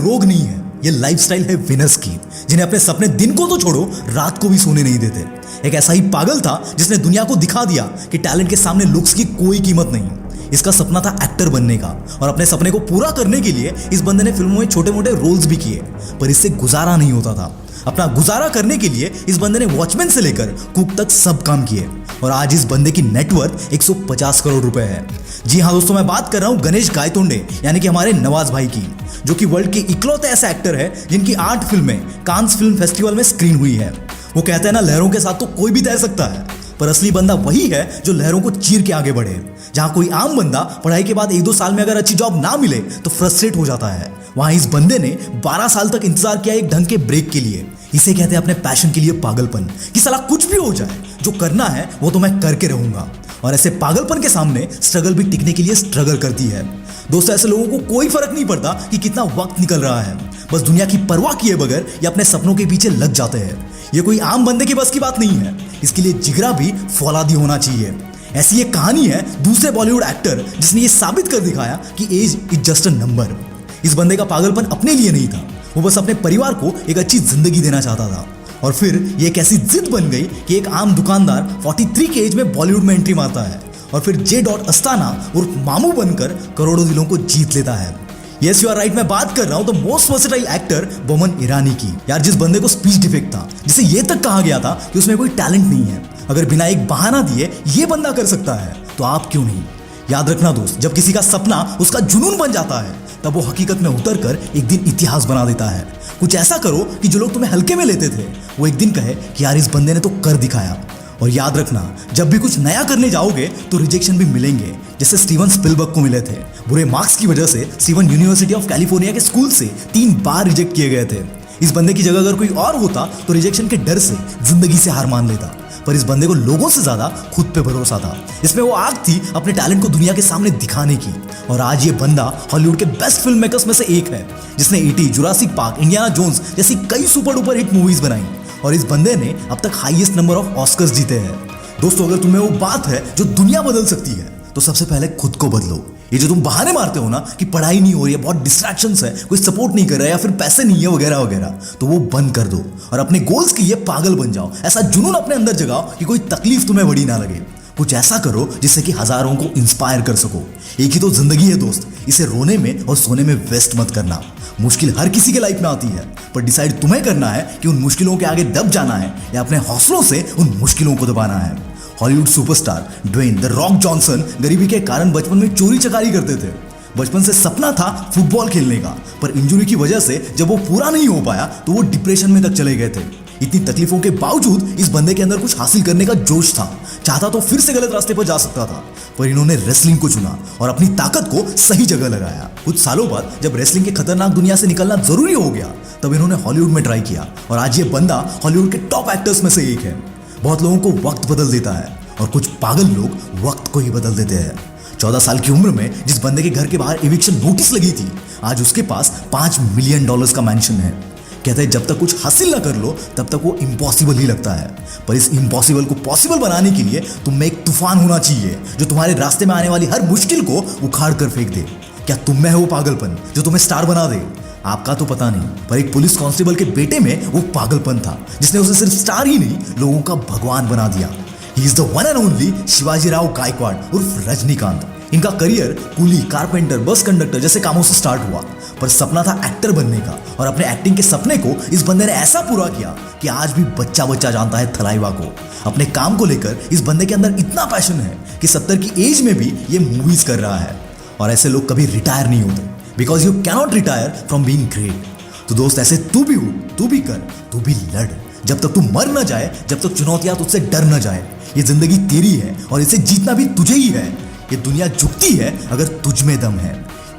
रोग नहीं है, ये लाइफस्टाइल है विनर्स की, जिन्हें अपने सपने दिन को तो छोड़ो रात को भी सोने नहीं देते। एक ऐसा ही पागल था जिसने दुनिया को दिखा दिया कि टैलेंट के सामने लुक्स की कोई कीमत नहीं। इसका सपना था एक्टर बनने का, और अपने सपने को पूरा करने के लिए इस बंदे ने फिल्मों में छोटे मोटे रोल्स भी किए, पर इससे गुजारा नहीं होता था। अपना गुजारा करने के लिए इस बंदे ने वॉचमैन से लेकर कुक तक सब काम किए, और आज इस बंदे की नेटवर्थ 150 करोड़ रुपए है। जी हाँ दोस्तों, मैं बात कर रहा हूं गणेश गायतोंडे यानी कि हमारे नवाज भाई की, जो कि वर्ल्ड के इकलौते ऐसे एक्टर है जिनकी 8 फिल्में कांस फिल्म फेस्टिवल में स्क्रीन हुई है। वो कहते हैं ना, लहरों के साथ तो कोई भी तैर सकता है, पर असली बंदा वही है जो लहरों को चीर के आगे बढ़े। जहां कोई आम बंदा पढ़ाई के बाद 1-2 साल में अगर अच्छी जॉब ना मिले तो फ्रस्ट्रेट हो जाता है, वहां इस बंदे ने 12 साल तक इंतजार किया एक ढंग के ब्रेक के लिए। इसे कहते हैं अपने पैशन के लिए पागलपन, कि साला कुछ भी हो जाए, जो करना है वो तो मैं करके रहूंगा। और ऐसे पागलपन के सामने स्ट्रगल भी टिकने के लिए स्ट्रगल करती है। दोस्तों, ऐसे लोगों को कोई फर्क नहीं पड़ता कि कितना वक्त निकल रहा है, बस दुनिया की परवाह किए बगैर ये अपने सपनों के पीछे लग जाते हैं। ये कोई आम बंदे की बस की बात नहीं है, इसके लिए जिगरा भी फौलादी होना चाहिए। ऐसी एक कहानी है दूसरे बॉलीवुड एक्टर जिसने ये साबित कर दिखाया कि age is just a number. इस बंदे का पागलपन अपने लिए नहीं था, वो बस अपने परिवार को एक अच्छी जिंदगी देना चाहता था। और फिर ये एक ऐसी जिद बन गई कि एक आम दुकानदार 43 के एज में बॉलीवुड में एंट्री मारता है, और फिर जे. अस्थाना उर्फ मामू बनकर करोड़ों दिलों को जीत लेता है। यस यू आर राइट, मैं बात कर रहा हूं the most versatile actor Boman Irani की। यार, जिस बंदे को स्पीच डिफेक्ट था, जिसे ये तक कहा गया था कि उसमें कोई टैलेंट नहीं है, अगर बिना एक बहाना दिए ये बंदा कर सकता है तो आप क्यों नहीं। याद रखना दोस्त, जब किसी का सपना उसका जुनून बन जाता है तब वो हकीकत में उतर कर एक दिन इतिहास बना देता है। कुछ ऐसा करो कि जो लोग तुम्हें हल्के में लेते थे वो एक दिन कहे कि यार इस बंदे ने तो कर दिखाया। और याद रखना, जब भी कुछ नया करने जाओगे तो रिजेक्शन भी मिलेंगे, जैसे स्टीवन स्पिलबर्ग को मिले थे। बुरे मार्क्स की वजह से स्टीवन यूनिवर्सिटी ऑफ कैलिफोर्निया के स्कूल से 3 बार रिजेक्ट किए गए थे। इस बंदे की जगह अगर कोई और होता तो रिजेक्शन के डर से जिंदगी से हार मान लेता, पर इस बंदे को लोगों से ज्यादा खुद पे भरोसा था। इसमें वो आग थी अपने टैलेंट को दुनिया के सामने दिखाने की। और आज ये बंदा हॉलीवुड के बेस्ट फिल्म मेकर्स में से एक है, जिसने E.T., Jurassic park, Indiana Jones जैसी कई सुपर डुपर हिट मूवीज बनाई, और इस बंदे ने अब तक हाईएस्ट नंबर ऑफ ऑस्कर्स जीते हैं। दोस्तों, अगर तुम्हें वो बात है जो दुनिया बदल सकती है तो सबसे पहले खुद को बदलो। ये जो तुम बहाने मारते हो ना कि पढ़ाई नहीं हो रही है, बहुत डिस्ट्रैक्शंस है, कोई सपोर्ट नहीं कर रहा है, या फिर पैसे नहीं है वगैरह वगैरह, तो वो बंद कर दो और अपने गोल्स के लिए पागल बन जाओ। ऐसा जुनून अपने अंदर जगाओ कि कोई तकलीफ तुम्हें बड़ी ना लगे। कुछ ऐसा करो जिससे कि हजारों को इंस्पायर कर सको। एक ही तो जिंदगी है दोस्त, इसे रोने में और सोने में वेस्ट मत करना। मुश्किल हर किसी के लाइफ में आती है, पर डिसाइड तुम्हें करना है कि उन मुश्किलों के आगे दब जाना है या अपने हौसलों से उन मुश्किलों को दबाना है। Hollywood superstar Dwayne the Rock Johnson गरीबी के कारण बचपन में चोरी चकारी करते थे। बचपन से सपना था फुटबॉल खेलने का, पर इंजरी की वजह से जब वो पूरा नहीं हो पाया तो वो डिप्रेशन में तक चले गए थे। इतनी तकलीफों के बावजूद इस बंदे के अंदर कुछ हासिल करने का जोश था। चाहता तो फिर से गलत रास्ते पर जा सकता था, पर इन्होंने रेसलिंग को चुना और अपनी ताकत को सही जगह लगाया। कुछ सालों बाद जब रेसलिंग के खतरनाक दुनिया से निकलना जरूरी हो गया, तब इन्होंने हॉलीवुड में ट्राई किया, और आज ये बंदा हॉलीवुड के टॉप एक्टर्स में से एक है। बहुत लोगों को वक्त बदल देता है, और कुछ पागल लोग वक्त को ही बदल देते हैं। 14 साल की उम्र में जिस बंदे के घर के बाहर एविक्शन नोटिस लगी थी, आज उसके पास $5 मिलियन का मैंशन है। कहते हैं जब तक कुछ हासिल ना कर लो तब तक वो इम्पॉसिबल ही लगता है, पर इस इम्पॉसिबल को पॉसिबल बनाने के लिए तुम में एक तूफान होना चाहिए जो तुम्हारे रास्ते में आने वाली हर मुश्किल को उखाड़ कर फेंक दे। क्या तुम में है वो पागलपन जो तुम्हें स्टार बना दे? आपका तो पता नहीं, पर एक पुलिस कांस्टेबल के बेटे में वो पागलपन था जिसने उसे सिर्फ स्टार ही नहीं, लोगों का भगवान बना दिया। He is the one and only Shivaji Rao Gaekwad उर्फ रजनीकांत। इनका career coolie, carpenter, bus conductor जैसे कामों से स्टार्ट हुआ, पर सपना था एक्टर बनने का, और अपने एक्टिंग के सपने को इस बंदे ने ऐसा पूरा किया कि आज भी बच्चा बच्चा जानता है थलाइवा को। अपने काम को लेकर इस बंदे के अंदर इतना पैशन है कि 70 की एज में भी ये मूवीज कर रहा है। और ऐसे लोग कभी रिटायर नहीं होते, because you cannot retire from being great. तो दोस्त, ऐसे तू भी हो, तू भी कर, तू भी लड़, जब तक तू मर न जाए, जब तक चुनौतियां तुझसे डर न जाए। ये जिंदगी तेरी है और इसे जीतना भी तुझे ही है। ये दुनिया झुकती है अगर तुझ में दम है,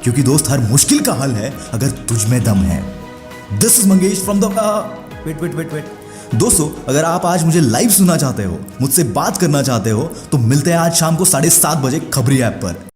क्योंकि दोस्त हर मुश्किल का हल है अगर तुझ में दम है। This is Mangesh from the weight. दोस्तों, अगर आप आज मुझे लाइव सुनना चाहते हो, मुझसे बात करना चाहते हो, तो मिलते हैं आज शाम को 7:30 बजे खबरी ऐप पर।